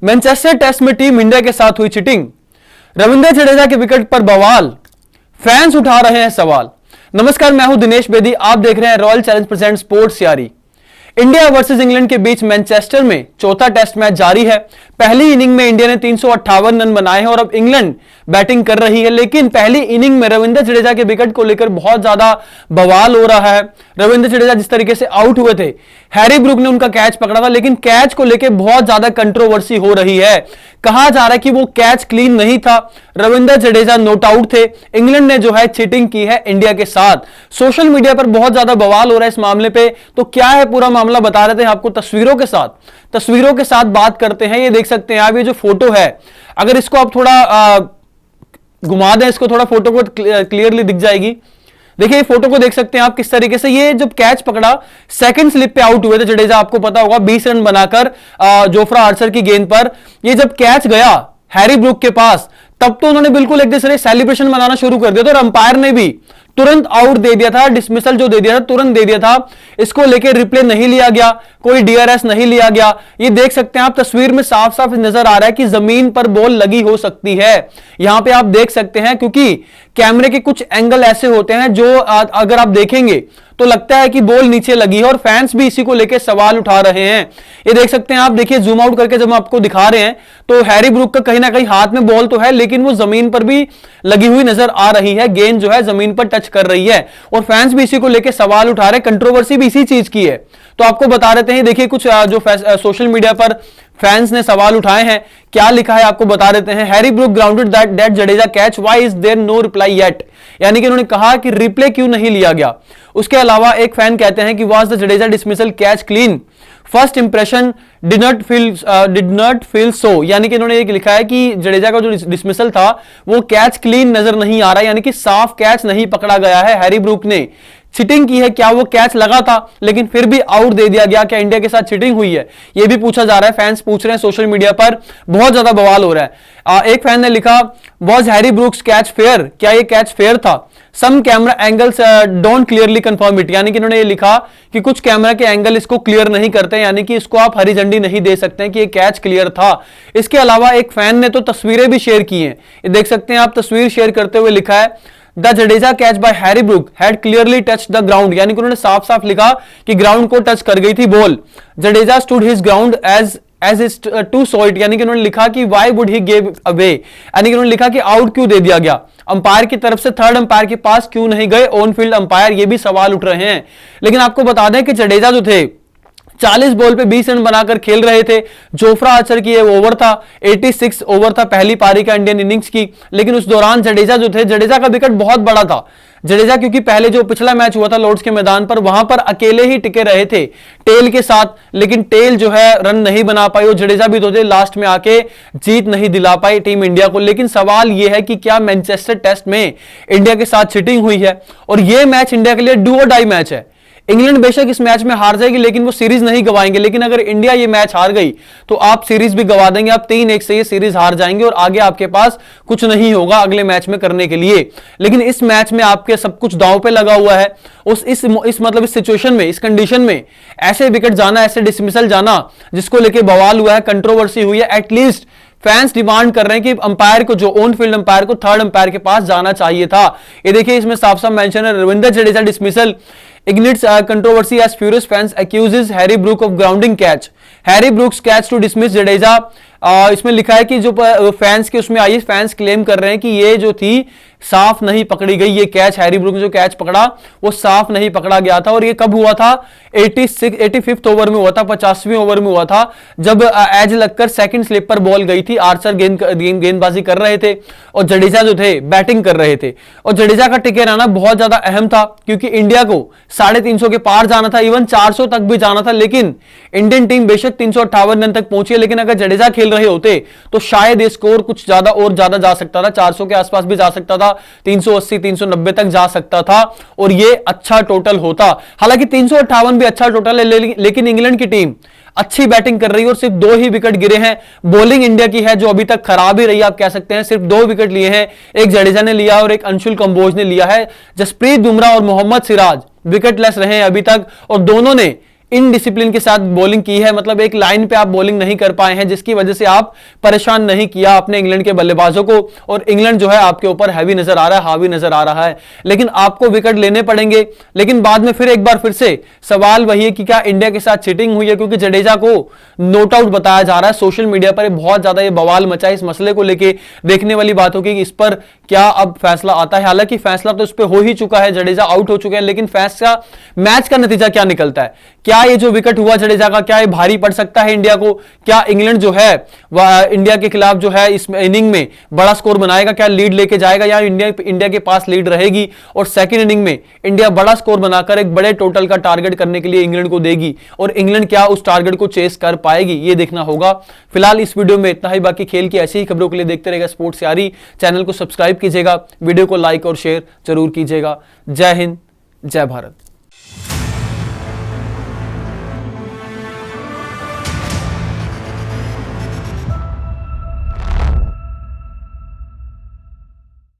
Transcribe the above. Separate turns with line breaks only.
Manchester test में team India के साथ हुई चीटिंग, रविंद्र जडेजा के विकेट पर बवाल, फैंस उठा रहे हैं सवाल। नमस्कार, मैं हूं दिनेश बेदी, आप देख रहे हैं रॉयल चैलेंज प्रेजेंट स्पोर्ट्स यारी। इंडिया वर्सेस इंग्लैंड के बीच मैनचेस्टर में चौथा टेस्ट मैच जारी है। पहली इनिंग में इंडिया ने 358 रन बनाए हैं और अब इंग्लैंड बैटिंग कर रही है, लेकिन पहली इनिंग में रविंद्र जडेजा के विकेट को लेकर बहुत ज्यादा बवाल हो रहा है। रविंद्र जडेजा जिस तरीके से आउट हुए थे, हैरी ब्रूक ने उनका कैच पकड़ा था, लेकिन कैच को लेकर बहुत ज्यादा कंट्रोवर्सी हो रही है। कहा जा रहा है कि वो कैच क्लीन नहीं था, रविंद्र जडेजा नॉट आउट थे, इंग्लैंड ने जो है चीटिंग की है इंडिया के साथ। सोशल मीडिया पर बहुत ज्यादा बवाल हो रहा है इस मामले पे। तो क्या है पूरा मामला, बता रहे थे आपको तस्वीरों के साथ बात करते हैं। ये देख सकते हैं आप, ये जो फोटो है, अगर इसको आप थोड़ा घुमा दें, इसको थोड़ा फोटो को क्लियरली दिख जाएगी। देखिए फोटो को देख सकते हैं आप किस तरीके से, ये जब कैच पकड़ा सेकंड स्लिप पे आउट हुए थे जडेजा, आपको पता होगा 20 रन बनाकर जोफ्रा आर्चर की गेंद पर। ये जब कैच गया हैरी ब्रूक के पास, तब तो उन्होंने बिल्कुल एक दूसरे सेलिब्रेशन मनाना शुरू कर दिया था और अंपायर ने भी तुरंत आउट दे दिया था, डिसमिसल जो दे दिया था तुरंत दे दिया था। इसको लेकर रिप्ले नहीं लिया गया, कोई डीआरएस नहीं लिया गया। ये देख सकते हैं आप तस्वीर में साफ साफ नजर आ रहा है कि जमीन पर बॉल लगी हो सकती है। यहां पे आप देख सकते हैं, क्योंकि कैमरे के कुछ एंगल ऐसे होते हैं जो अगर आप देखेंगे तो लगता है कि बॉल नीचे लगी है, और फैंस भी इसी को लेकर सवाल उठा रहे हैं। ये देख सकते हैं आप, देखिए जूम आउट करके जब हम आपको दिखा रहे हैं तो हैरी ब्रूक का कहीं ना कहीं हाथ में बॉल तो है, लेकिन वो जमीन पर भी लगी हुई नजर आ रही है। गेंद जो है जमीन पर टच कर रही है और फैंस भी इसी को लेकर सवाल उठा रहे हैं। कंट्रोवर्सी भी इसी चीज की है, तो आपको बता देते हैं। देखिए कुछ जो सोशल मीडिया पर फैंस ने सवाल उठाए हैं, क्या लिखा है आपको बता देते हैं। Harry Brook grounded that Jadeja catch, why is there no reply yet, यानी कि उन्होंने कहा कि रिप्ले क्यों नहीं लिया गया। उसके अलावा एक फैन कहते हैं कि was the Jadeja dismissal catch clean, first impression did not feel so, यानी कि इन्होंने एक लिखा है कि जडेजा का जो डिसमिसल था वो कैच क्लीन नजर नहीं आ रहा, यानी कि साफ कैच नहीं पकड़ा गया है। हैरी ब्रूक ने चीटिंग की है, क्या वो कैच लगा था लेकिन फिर भी आउट दे दिया गया, क्या इंडिया के साथ चीटिंग हुई है, ये भी पूछा जा रहा है। फैंस पूछ रहे हैं, सोशल मीडिया पर बहुत ज्यादा बवाल हो रहा है। एक फैन ने लिखा, was Harry Brooks catch fair, क्या ये कैच फेयर था, some camera angles don't clearly confirm it, यानी कि इन्होंने ये लिखा कि कुछ कैमरा के एंगल इसको क्लियर नहीं करते, यानी कि इसको आप हरी झंडी नहीं दे सकते हैं कि ये कैच क्लियर था। इसके अलावा एक फैन ने तो तस्वीरें भी शेयर की हैं, ये देख सकते हैं आप, तस्वीर शेयर करते हुए लिखा है the Jadeja catch bye Harry Brook had clearly touch the ground, यानी कि उन्होंने साफ साफ लिखा कि ग्राउंड को टच कर गई थी ball. Jadeja stood his ground as is to saw it, यानी कि उन्होंने लिखा कि why would he give away, यानी कि उन्होंने लिखा कि आउट क्यों दे दिया गया, अंपायर की तरफ से थर्ड अंपायर के पास क्यों नहीं गए ऑन फील्ड अंपायर, ये भी सवाल उठ रहे हैं। लेकिन आपको बता दें कि जडेजा जो थे 40 बॉल पे 20 रन बनाकर खेल रहे थे। जोफ्रा आर्चर की ये ओवर था, 86 ओवर था पहली पारी का इंडियन इनिंग्स की, लेकिन उस दौरान जडेजा जो थे, जडेजा का विकेट बहुत बड़ा था। जडेजा क्योंकि पहले जो पिछला मैच हुआ था लॉर्ड्स के मैदान पर, वहां पर अकेले ही टिके रहे थे टेल के साथ, लेकिन टेल जो है रन नहीं बना पाई और जडेजा भी तो थे, लास्ट में आके जीत नहीं दिला पाई टीम इंडिया को। लेकिन सवाल यह है कि क्या मैनचेस्टर टेस्ट में इंडिया के साथ चीटिंग हुई है, और यह मैच इंडिया के लिए डू और डाई मैच है। इंग्लैंड बेशक इस मैच में हार जाएगी, लेकिन वो सीरीज नहीं गवाएंगे, लेकिन अगर इंडिया ये मैच हार गई तो आप सीरीज भी गवा देंगे, आप 3-1 से ये सीरीज हार जाएंगे और आगे आपके पास कुछ नहीं होगा अगले मैच में करने के लिए। लेकिन इस मैच में आपके सब कुछ दांव पे लगा हुआ है। इस सिचुएशन में, इस कंडीशन में ऐसे विकेट जाना, ऐसे डिसमिसल जाना जिसको लेके बवाल हुआ है, कंट्रोवर्सी हुई है, एटलीस्ट फैंस डिमांड कर रहे हैं कि अंपायर को, जो ऑन फील्ड अंपायर को थर्ड अंपायर के पास जाना चाहिए था। ये देखिए इसमें साफ साफ मेंशन है, Ravindra Jadeja dismissal ignites controversy as furious fans accuses Harry Brook of grounding catch. Harry Brook's catch to dismiss Jadeja इसमें लिखा है कि जो फैंस के उसमें आई, फैंस क्लेम कर रहे हैं कि ये जो थी साफ नहीं पकड़ी गई, ये कैच हैरी ब्रूक ने जो कैच पकड़ा वो साफ नहीं पकड़ा गया था। और ये कब हुआ था, 85th ओवर में हुआ था, 50वें ओवर में हुआ था, जब एज लगकर सेकंड स्लिप पर बॉल गई थी। आर्चर गेंदबाजी कर रहे थे और जडेजा जो थे बैटिंग कर रहे थे, और जडेजा का टिके रहना बहुत ज्यादा अहम था क्योंकि इंडिया को 350 के पार जाना था, इवन 400 तक भी जाना था। लेकिन इंडियन टीम बेशक 358 रन तक पहुंची है, लेकिन अगर जडेजा खेल रहे होते तो शायद ये स्कोर कुछ ज्यादा और ज्यादा जा सकता था, 400 के आसपास भी जा सकता था, 380 390 तक जा सकता था और ये अच्छा टोटल होता। हालांकि 358 भी अच्छा टोटल है, लेकिन इंग्लैंड की टीम अच्छी बैटिंग कर रही है और सिर्फ 2 ही विकेट गिरे हैं। बॉलिंग इंडिया की है जो अभी तक खराब ही रही, आप कह सकते हैं। सिर्फ 2 विकेट लिए हैं, एक जडेजा ने लिया और एक अंशुल कंबोज ने लिया है। जसप्रीत बुमराह और मोहम्मद सिराज विकेटलेस रहे हैं अभी तक, और दोनों ने इनडिसिप्लिन के साथ बॉलिंग की है, मतलब एक लाइन पे आप बॉलिंग नहीं कर पाए हैं, जिसकी वजह से आप परेशान नहीं किया अपने इंग्लैंड के बल्लेबाजों को, और इंग्लैंड जो है आपके ऊपर हैवी नजर आ रहा है, हावी नजर आ रहा है। लेकिन आपको विकेट लेने पड़ेंगे। लेकिन बाद में फिर एक बार फिर से सवाल वही है कि क्या इंडिया के साथ चीटिंग हुई है, क्योंकि जडेजा को नोट आउट बताया जा रहा है। सोशल मीडिया पर बहुत ज्यादा ये बवाल मचा है। इस मसले को लेकर देखने वाली बात होगी कि इस पर क्या अब फैसला आता है। हालांकि फैसला तो इस पर हो ही चुका है, जडेजा आउट हो चुके हैं, लेकिन फैसला मैच का नतीजा क्या निकलता है, क्या ये जो विकेट हुआ जडेजा का, क्या ये भारी पड़ सकता है इंडिया को? क्या इंग्लैंड जो है वह इंडिया के खिलाफ जो है इस इनिंग में बड़ा स्कोर बनाएगा, क्या लीड लेके जाएगा, या इंडिया के पास लीड रहेगी और सेकंड इनिंग में इंडिया बड़ा स्कोर बनाकर एक बड़े टोटल का टारगेट करने के लिए इंग्लैंड को देगी, और इंग्लैंड क्या उस टारगेट को चेस कर पाएगी, ये देखना होगा। फिलहाल इस वीडियो में इतना ही। बाकी खेल की ऐसी ही खबरों के लिए देखते रहेगा स्पोर्ट्स यारी। चैनल को सब्सक्राइब कीजिएगा, वीडियो को लाइक और शेयर जरूर कीजिएगा। जय हिंद, जय भारत।